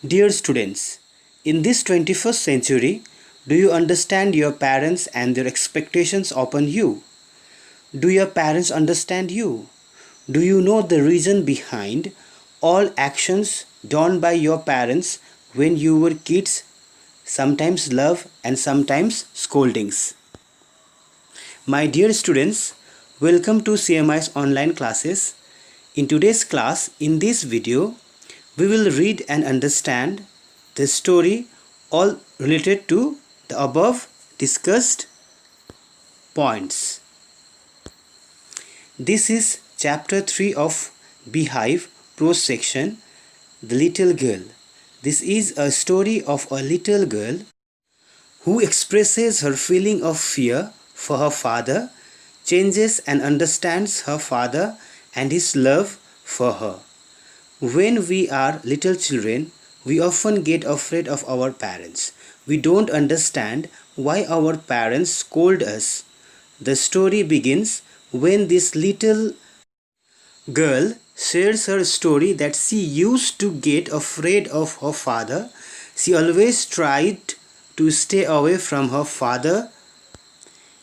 Dear students, in this 21st century, do you understand your parents and their expectations upon you? Do your parents understand you? Do you know the reason behind all actions done by your parents when you were kids? Sometimes love and sometimes scoldings. My dear students, welcome to CMI's online classes. In today's class, in this video, we will read and understand the story all related to the above discussed points. This is chapter 3 of Beehive prose section, The Little Girl. This is a story of a little girl who expresses her feeling of fear for her father, changes and understands her father and his love for her. When we are little children, we often get afraid of our parents. We don't understand why our parents scold us. The story begins when this little girl shares her story that she used to get afraid of her father. She always tried to stay away from her father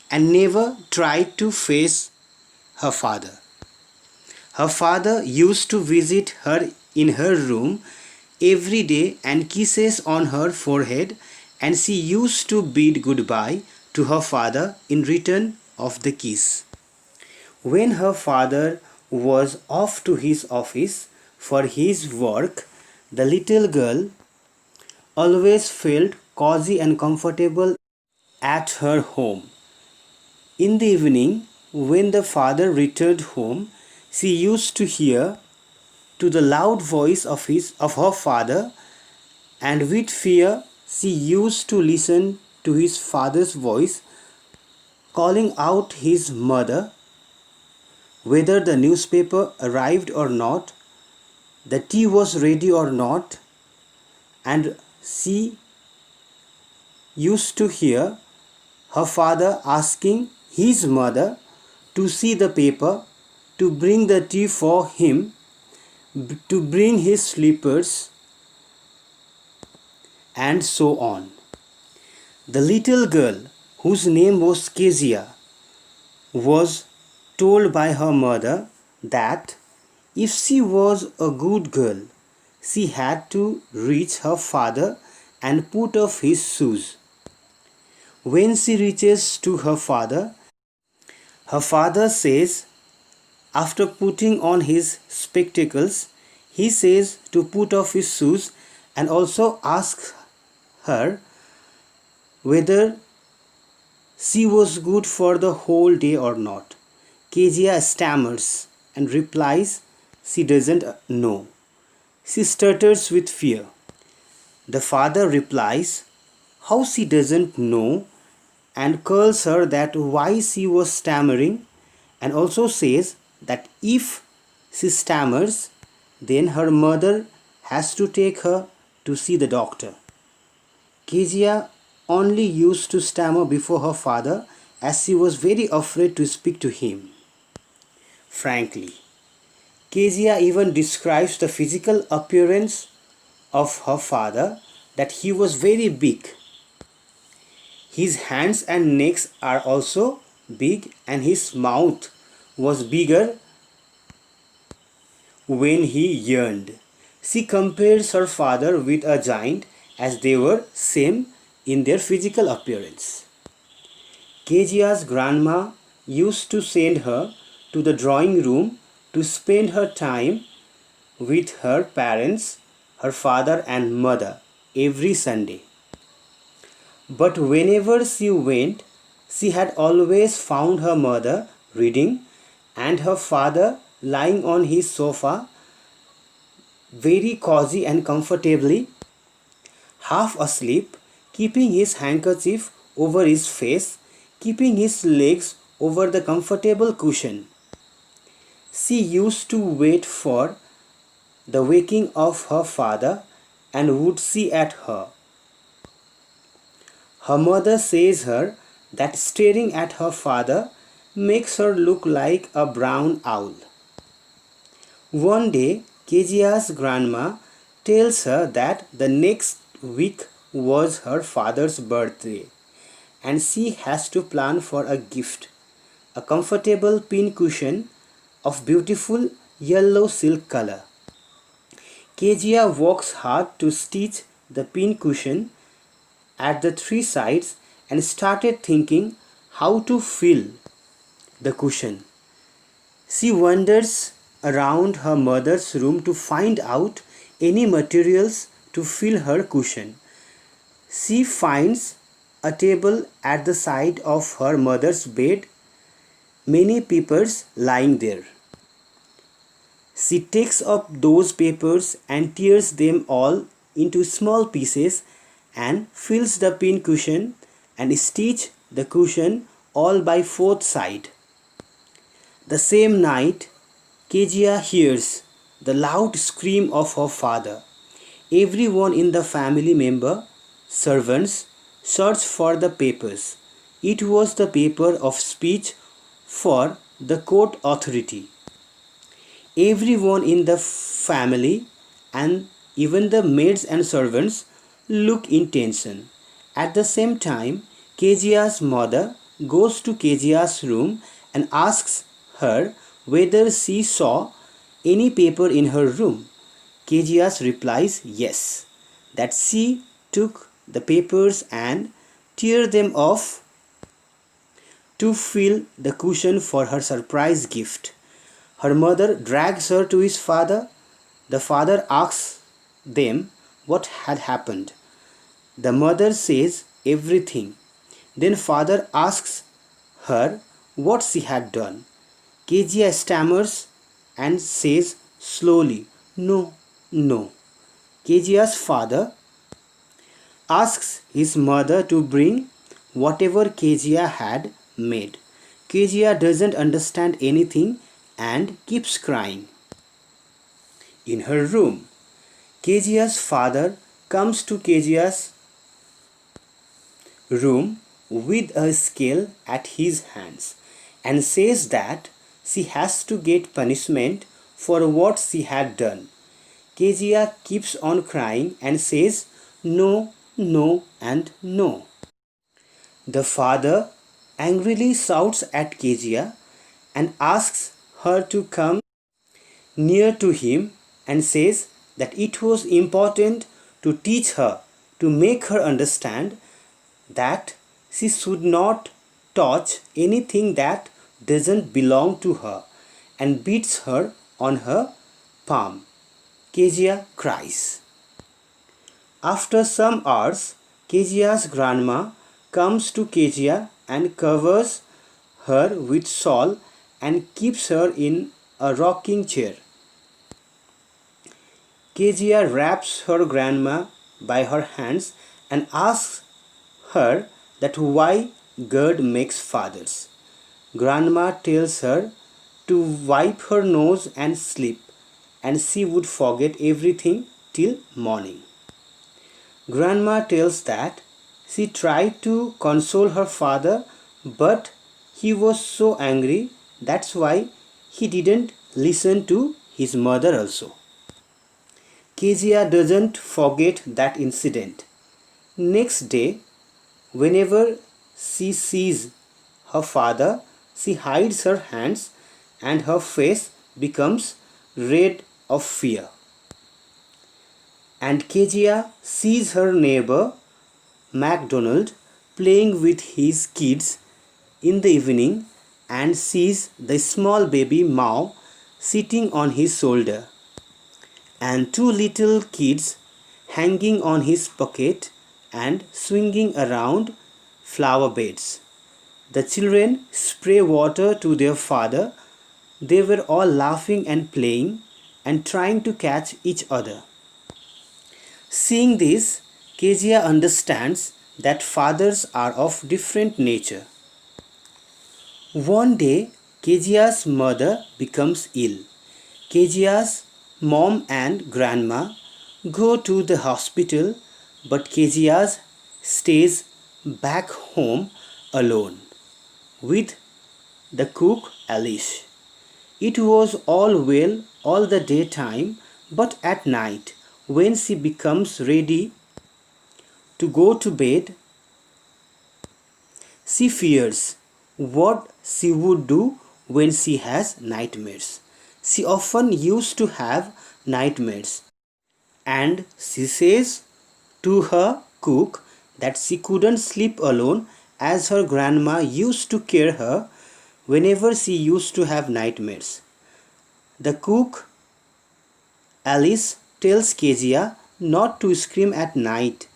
and never tried to face her father. Her father used to visit her in her room every day and kisses on her forehead, and she used to bid goodbye to her father in return of the kiss. When her father was off to his office for his work, the little girl always felt cozy and comfortable at her home. In the evening, when the father returned home, she used to hear to the loud voice of her father, and with fear she used to listen to his father's voice calling out his mother. Whether the newspaper arrived or not, the tea was ready or not, and she used to hear her father asking his mother to see the paper, to bring the tea for him, to bring his slippers, and so on. The little girl, whose name was Kezia, was told by her mother that if she was a good girl, she had to reach her father and put off his shoes. When she reaches to her father says, after putting on his spectacles, he says to put off his shoes and also asks her whether she was good for the whole day or not. Kezia stammers and replies she doesn't know. She stutters with fear. The father replies how she doesn't know and calls her that why she was stammering, and also says that if she stammers, then her mother has to take her to see the doctor. Kezia only used to stammer before her father as she was very afraid to speak to him. Frankly, Kezia even describes the physical appearance of her father, that he was very big. His hands and necks are also big, and his mouth was bigger when he yearned. She compares her father with a giant as they were same in their physical appearance. Kezia's grandma used to send her to the drawing room to spend her time with her parents, her father and mother, every Sunday. But whenever she went, she had always found her mother reading and her father lying on his sofa very cozy and comfortably, half asleep, keeping his handkerchief over his face, keeping his legs over the comfortable cushion. She used to wait for the waking of her father and would see at her. Her mother says her that staring at her father makes her look like a brown owl. One day, Kezia's grandma tells her that the next week was her father's birthday and she has to plan for a gift, a comfortable pincushion of beautiful yellow silk color. Kezia works hard to stitch the pincushion at the three sides and started thinking how to fill the cushion. She wanders around her mother's room to find out any materials to fill her cushion. She finds a table at the side of her mother's bed, many papers lying there. She takes up those papers and tears them all into small pieces and fills the pincushion and stitches the cushion all by fourth side. The same night, Kezia hears the loud scream of her father. Everyone in the family member, servants, search for the papers. It was the paper of speech for the court authority. Everyone in the family and even the maids and servants look in tension. At the same time, Kezia's mother goes to Kezia's room and asks her whether she saw any paper in her room. Kezia replies yes, that she took the papers and tear them off to fill the cushion for her surprise gift. Her mother drags her to his father. The father asks them what had happened. The mother says everything. Then father asks her what she had done. Kezia stammers and says slowly, "No, no." Kezia's father asks his mother to bring whatever Kezia had made. Kezia doesn't understand anything and keeps crying. In her room, Kezia's father comes to Kezia's room with a scale at his hands and says that she has to get punishment for what she had done. Kezia keeps on crying and says no, no and no. The father angrily shouts at Kezia and asks her to come near to him and says that it was important to teach her, to make her understand that she should not touch anything that doesn't belong to her, and beats her on her palm. Kezia cries. After some hours, Kezia's grandma comes to Kezia and covers her with shawl and keeps her in a rocking chair. Kezia wraps her grandma by her hands and asks her that why God makes fathers. Grandma tells her to wipe her nose and sleep, and she would forget everything till morning. Grandma tells that she tried to console her father, but he was so angry, that's why he didn't listen to his mother also. Kezia doesn't forget that incident. Next day, whenever she sees her father, she hides her hands and her face becomes red of fear. And Kezia sees her neighbor MacDonald playing with his kids in the evening and sees the small baby Mao sitting on his shoulder and two little kids hanging on his pocket and swinging around flower beds. The children spray water to their father. They were all laughing and playing and trying to catch each other. Seeing this, Kezia understands that fathers are of different nature. One day, Kezia's mother becomes ill. Kezia's mom and grandma go to the hospital, but Kezia stays back home alone with the cook Alice. It was all well all the daytime, but at night, when she becomes ready to go to bed, she fears what she would do when she has nightmares. She often used to have nightmares, and she says to her cook that she couldn't sleep alone as her grandma used to care her whenever she used to have nightmares. The cook Alice tells Kezia not to scream at night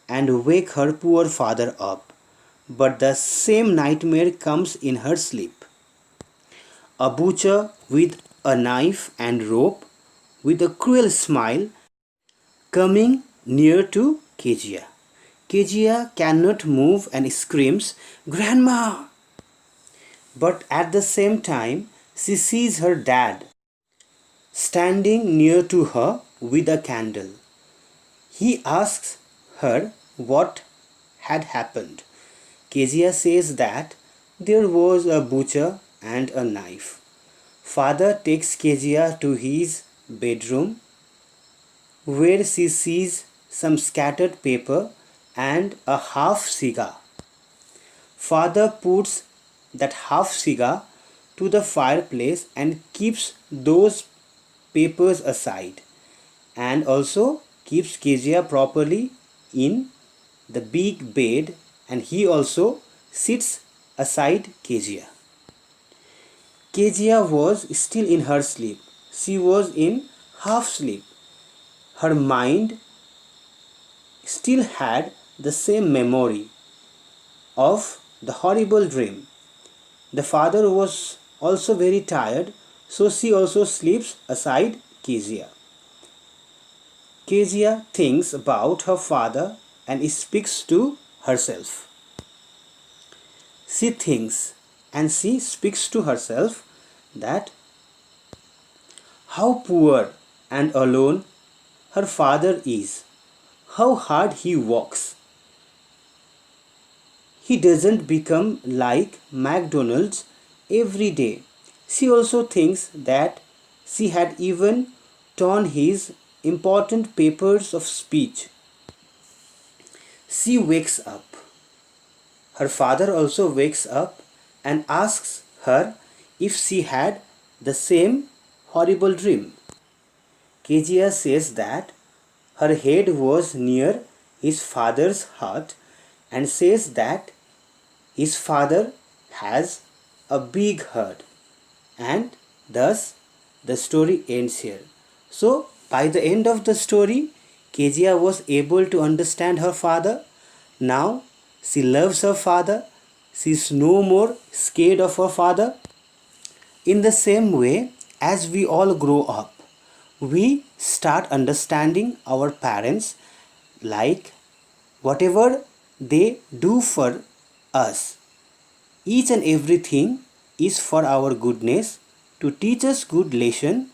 and wake her poor father up, but the same nightmare comes in her sleep. A butcher with a knife and rope, with a cruel smile, coming near to Kezia. Kezia cannot move and screams, "Grandma!" But at the same time, she sees her dad standing near to her with a candle. He asks her what had happened. Kezia says that there was a butcher and a knife. Father takes Kezia to his bedroom where she sees some scattered paper and a half cigar. Father puts that half cigar to the fireplace and keeps those papers aside, and also keeps Kezia properly in the big bed, and he also sits aside Kezia. Kezia was still in her sleep. She was in half sleep. Her mind still had the same memory of the horrible dream. The father was also very tired, so she also sleeps aside Kezia. Kezia thinks about her father and speaks to herself. She thinks and she speaks to herself that how poor and alone her father is, how hard he works. He doesn't become like McDonald's every day. She also thinks that she had even torn his important papers of speech. She wakes up. Her father also wakes up and asks her if she had the same horrible dream. Kezia says that her head was near his father's heart and says that his father has a big heart, and thus the story ends here. So by the end of the story, Kezia was able to understand her father. Now she loves her father. She is no more scared of her father. In the same way, as we all grow up, we start understanding our parents, like whatever they do for us. Each and everything is for our goodness, to teach us good lesson,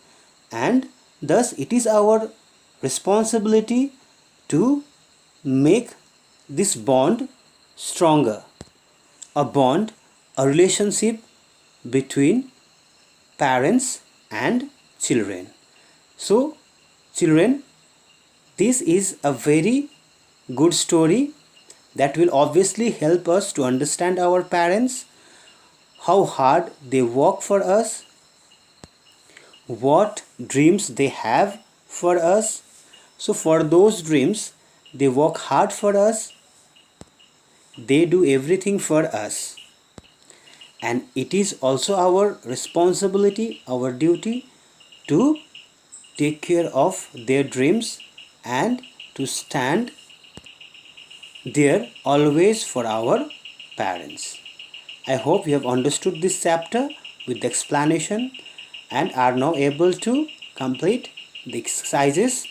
and thus it is our responsibility to make this bond stronger. A bond, a relationship between parents and children. So children, this is a very good story that will obviously help us to understand our parents, how hard they work for us, what dreams they have for us. So for those dreams, they work hard for us, they do everything for us, and it is also our responsibility, our duty to take care of their dreams and to stand there always for our parents. I hope you have understood this chapter with the explanation and are now able to complete the exercises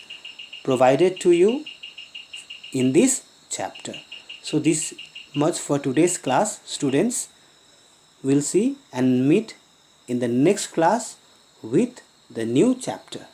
provided to you in this chapter. So this much for today's class, students. We'll see and meet in the next class with the new chapter.